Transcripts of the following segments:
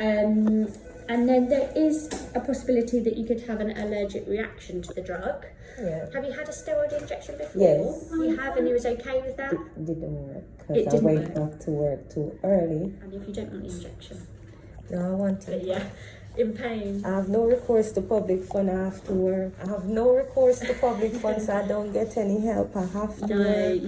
And then there is a possibility that you could have an allergic reaction to the drug. Yeah. Have you had a steroid injection before? Yes. You have, and you was okay with that? It didn't work because I went back to work too early. And if you don't want the injection? No, I want it. But yeah, in pain. I have no recourse to public fund after work. I have no recourse to public funds, so I don't get any help. I have to work.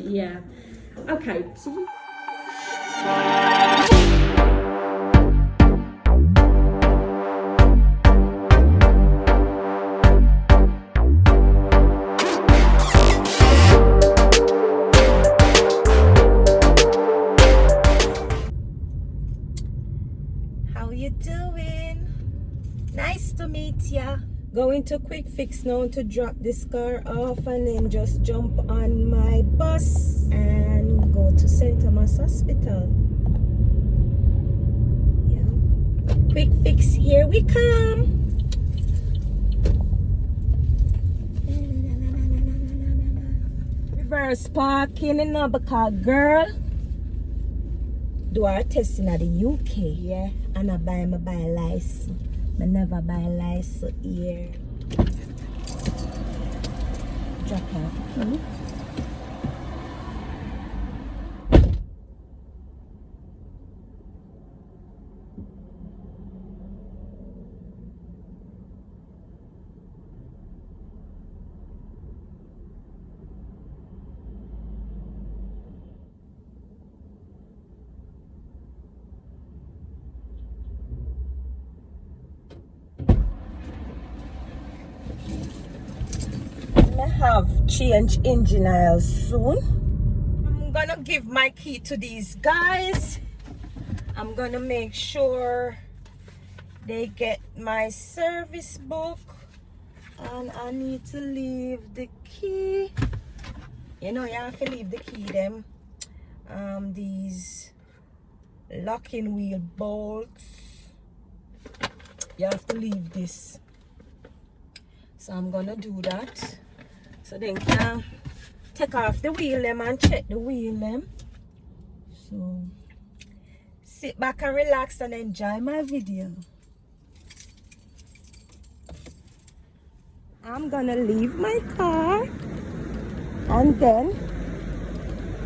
Yeah. Okay, so you... How you doing? Nice to meet ya. Going to Quick Fix now to drop this car off and then just jump on my bus and go to St. Thomas Hospital. Yeah. Quick Fix, here we come. Reverse parking in because girl, do our testing at the UK, yeah, and I buy my license. I never buy a license here. Drop off. I have change engine oil soon. I'm gonna give my key to these guys. I'm gonna make sure they get my service book, and I need to leave the key. You know, you have to leave the key them. These locking wheel bolts, you have to leave this. So I'm gonna do that. So then can take off the wheel them and check the wheel them. So sit back and relax and enjoy my video. I'm gonna leave my car and then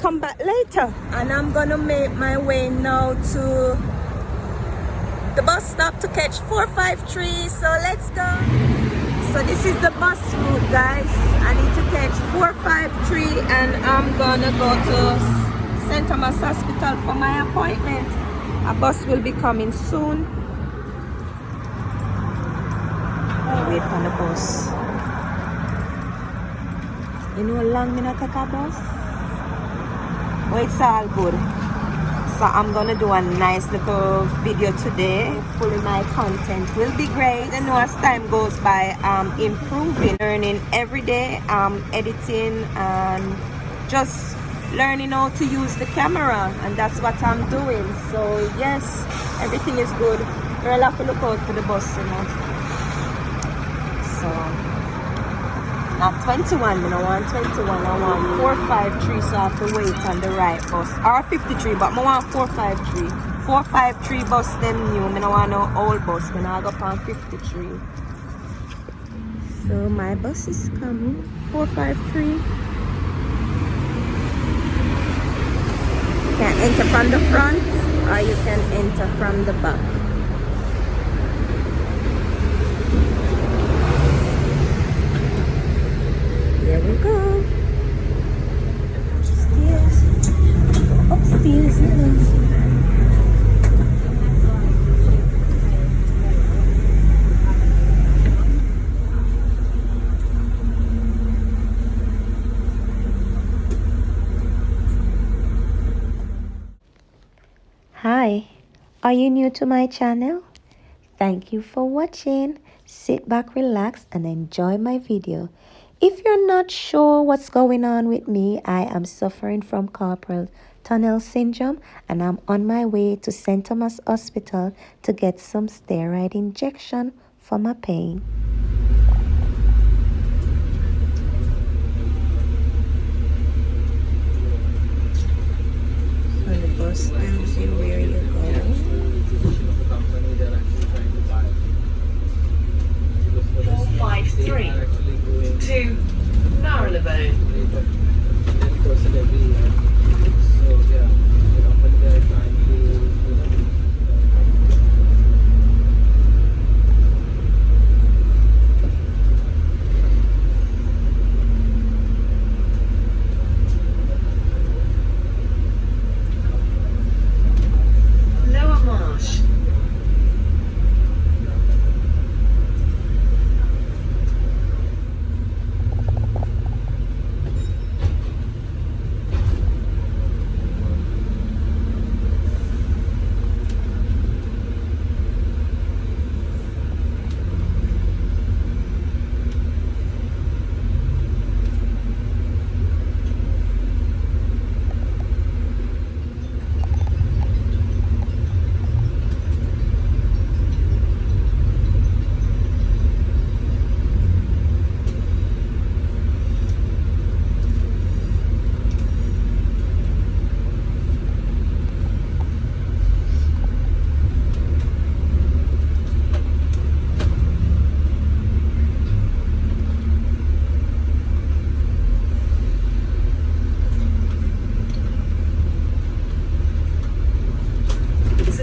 come back later, and I'm gonna make my way now to the bus stop to catch 453. So let's go. So this is the bus route, guys. I need to catch 453 and I'm gonna go to St. Thomas Hospital for my appointment. A bus will be coming soon. I'll wait for the bus. You know how long me not take a bus? Well, it's all good. So I'm gonna do a nice little video today. Hopefully my content will be great. I know as time goes by, improving, learning every day, editing and just learning how to use the camera, and that's what I'm doing. So yes, everything is good. I'll have to look out for the bus, you know. So not 21, I don't want 21, I want 453, so I have to wait on the right bus. Or 53, but I want 453. 453 bus them new, I don't want no old bus, I go on 53. So my bus is coming, 453. You can enter from the front or you can enter from the back. Here we go. Upstairs. Hi, are you new to my channel? Thank you for watching. Sit back, relax, and enjoy my video. If you're not sure what's going on with me, I am suffering from carpal tunnel syndrome and I'm on my way to St. Thomas Hospital to get some steroid injection for my pain. So the bus tells you where you're going.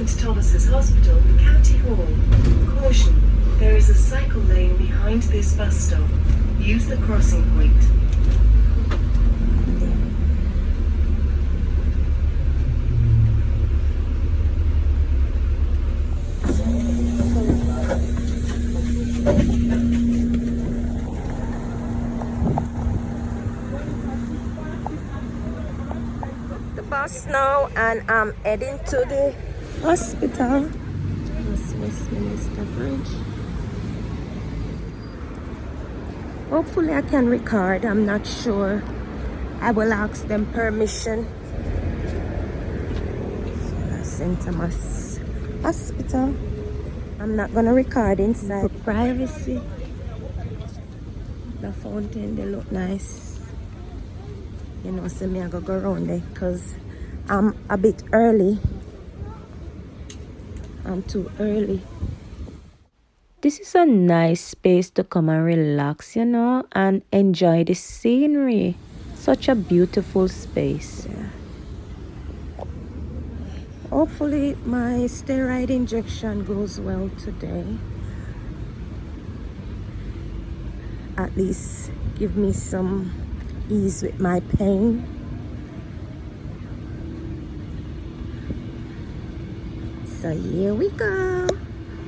St Thomas's Hospital, County Hall. Caution, there is a cycle lane behind this bus stop. Use the crossing point. The bus now, and I'm heading to the hospital. That's Westminster Bridge. Hopefully I can record, I'm not sure. I will ask them permission. St. Thomas Hospital. I'm not gonna record inside for privacy. The fountain, they look nice. You know, so me I go around there because I'm a bit early. I'm too early. This is a nice space to come and relax, you know, and enjoy the scenery. Such a beautiful space. Yeah. Hopefully my steroid injection goes well today. At least give me some ease with my pain. So here we go.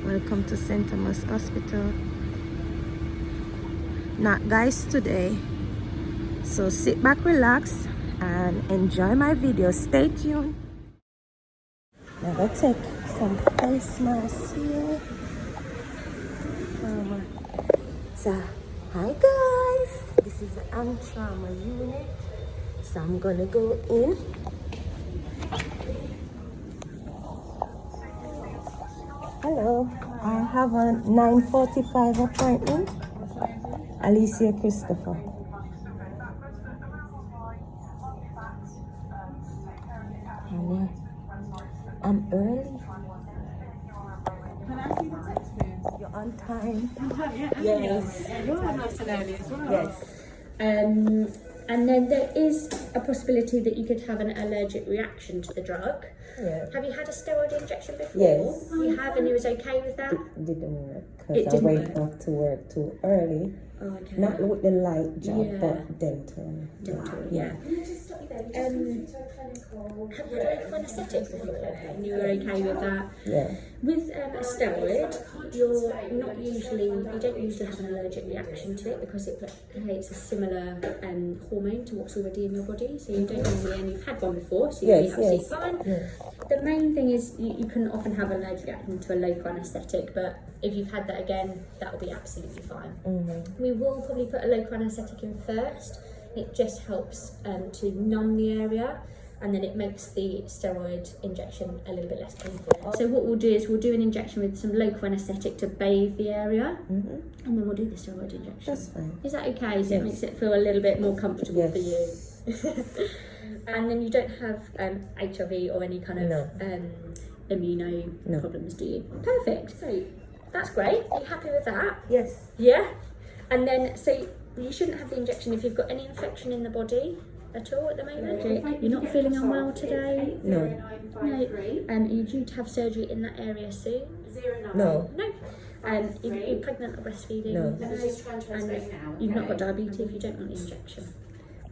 Welcome to St. Thomas Hospital. Not guys today. So sit back, relax, and enjoy my video. Stay tuned. Now let's take some face masks here. So, hi guys. This is the trauma unit. So I'm gonna go in. Hello. I have a 9:45 appointment. Aleciachristopher. I'm early. Can I see the text, please? You're on time. Yes. Yes. You're nice and early as well. Yes. And then there is a possibility that you could have an allergic reaction to the drug. Yeah. Have you had a steroid injection before? Yes. You have, and you was okay with that? It didn't work It because I didn't went work. off to work too early. Oh, okay. Not with the light job, Yeah. but dental. Dental, yeah. Have you had an anesthetic before? And you were okay with that? Yeah. With a steroid, you don't usually have an allergic reaction to it because it creates a similar hormone to what's already in your body. So you don't normally, and you've had one before, so you'll be absolutely fine. Yes. The main thing is you can often have an allergic reaction to a local anaesthetic, but if you've had that again, that will be absolutely fine. Mm-hmm. We will probably put a local anaesthetic in first. It just helps to numb the area, and then it makes the steroid injection a little bit less painful. So what we'll do is we'll do an injection with some local anaesthetic to bathe the area, and then we'll do the steroid injection. That's fine. Is that okay? So Yes. it makes it feel a little bit more comfortable Yes. for you. And then you don't have HIV or any kind of No. immuno No. problems, do you? Perfect. So that's great. Are you happy with that? Yes. Yeah. And then, so you shouldn't have the injection if you've got any infection in the body at all at the moment. You're not feeling unwell today? No. No. Are you due to have surgery in that area soon? No. No. You're pregnant or breastfeeding? No. And you've not got diabetes, you don't want the injection.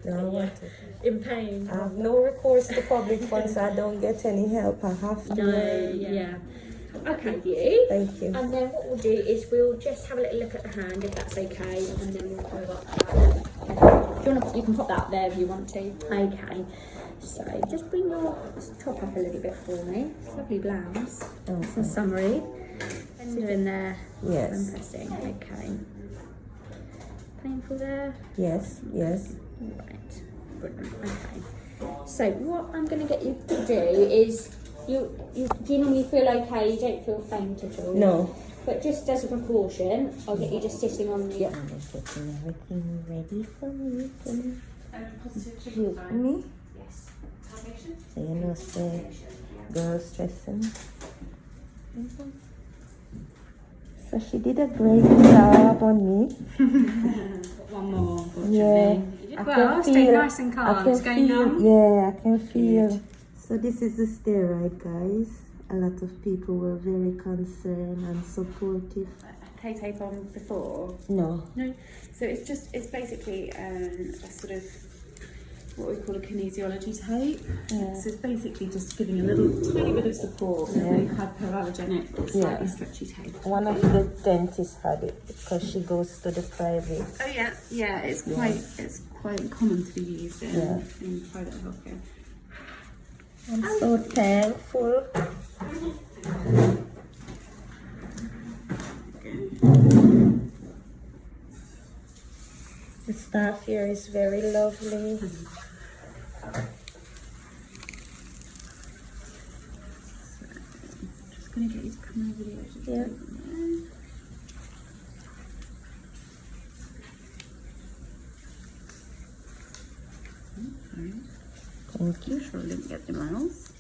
No, I want it. In pain? I have no recourse to public funds. I don't get any help. I have to. No, yeah. Okay, you. Thank you. And then what we'll do is we'll just have a little look at the hand, if that's okay, and then we'll go up that. You can pop that there if you want to. Okay. So just bring your top up a little bit for me. Lovely blouse. Okay. It's a summary. And you're in there. Yes. I'm pressing. Okay. Painful there. Yes. Yes. Right. Brilliant. Okay. So what I'm going to get you to do is do you normally feel okay? You don't feel faint at all? No. But just as a precaution, I'll get you just sitting on the... I'm just getting everything ready for me. Positive Shoot me. Yes. So you know, the girl stressing. So she did a great job on me. One more, unfortunately. Yeah. You did well. Stay nice and calm. It's going numb. Yeah, I can feel. So this is the steroid, guys. a lot of people were very concerned and supportive. Tape on before? No. No. So it's basically a sort of what we call a kinesiology tape. Yeah. So it's basically just giving a little tiny bit of support with the hypoallergenic, slightly stretchy tape. One of the dentists had it because she goes to the private. Oh yeah, yeah. It's quite common to be used in private healthcare. I'm so thankful. The staff here is very lovely. Just gonna get you to come over the edge of the table there. Thank you. Sure, I didn't get the mouse.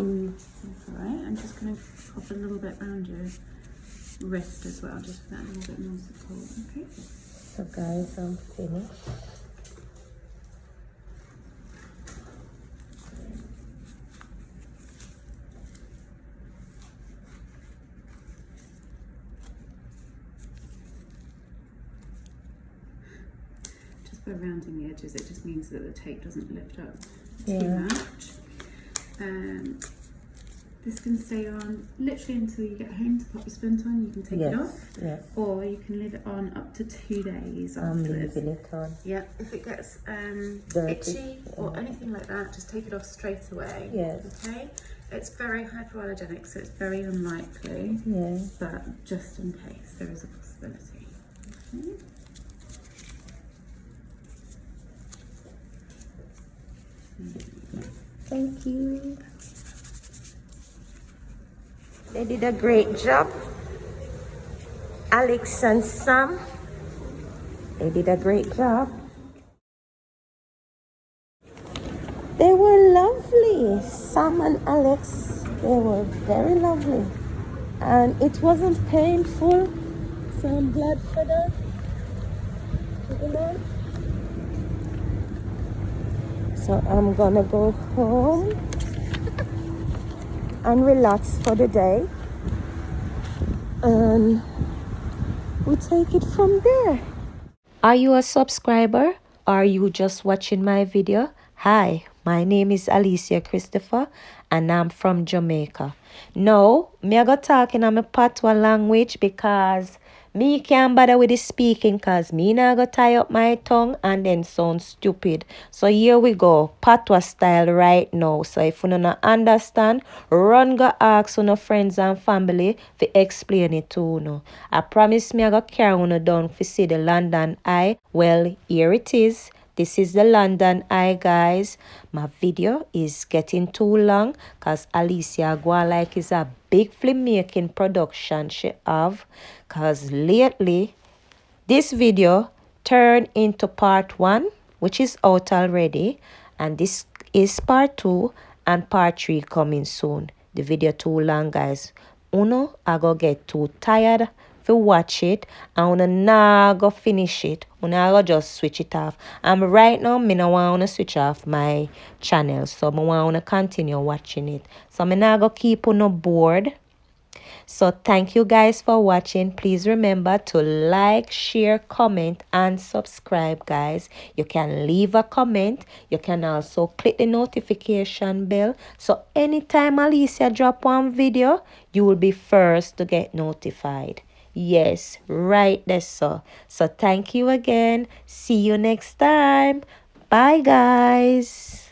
That's alright. I'm just going to pop a little bit around your wrist as well, just for that little bit more support. Okay. So guys, I'm finished. Just by rounding the edges, it just means that the tape doesn't lift up Yeah. too much. This can stay on literally until you get home to pop your splint on. You can take it off, or you can leave it on up to 2 days I'm afterwards. leaving it on. Yeah, if it gets Dirty. itchy or anything like that, just take it off straight away. Yes. Okay. It's very hypoallergenic, so it's very unlikely. Yeah. But just in case, there is a possibility. Okay. Thank you. They did a great job. Alex and Sam, they did a great job. They were lovely. Sam and Alex, they were very lovely. And it wasn't painful. So I'm glad for that. You know? So I'm gonna go home and relax for the day, and we take it from there. Are you a subscriber? Are you just watching my video? Hi, my name is Aleciachristopher and I'm from Jamaica. Now, me go talking on my patois language because me can't bother with the speaking because me not go tie up my tongue and then sound stupid. So here we go, patois style right now. So if you don't understand, run go ask your friends and family to explain it to you. I promise me I go carry you down to see the London Eye. Well, here it is. This is the London Eye, guys. My video is getting too long because Alicia go like is a big filmmaking production she have. Because lately, this video turned into part 1, which is out already. And this is part 2 and part 3 coming soon. The video too long, guys. Uno, I go get too tired to watch it, and uno nah go finish it. Uno go just switch it off. And right now, me no want to switch off my channel, so me want to continue watching it. So me nah go keep uno bored. So thank you guys for watching. Please remember to like, share, comment, and subscribe, guys. You can leave a comment. You can also click the notification bell. So anytime Alicia drop one video, you will be first to get notified. Yes, right there, so thank you again. See you next time. Bye, guys.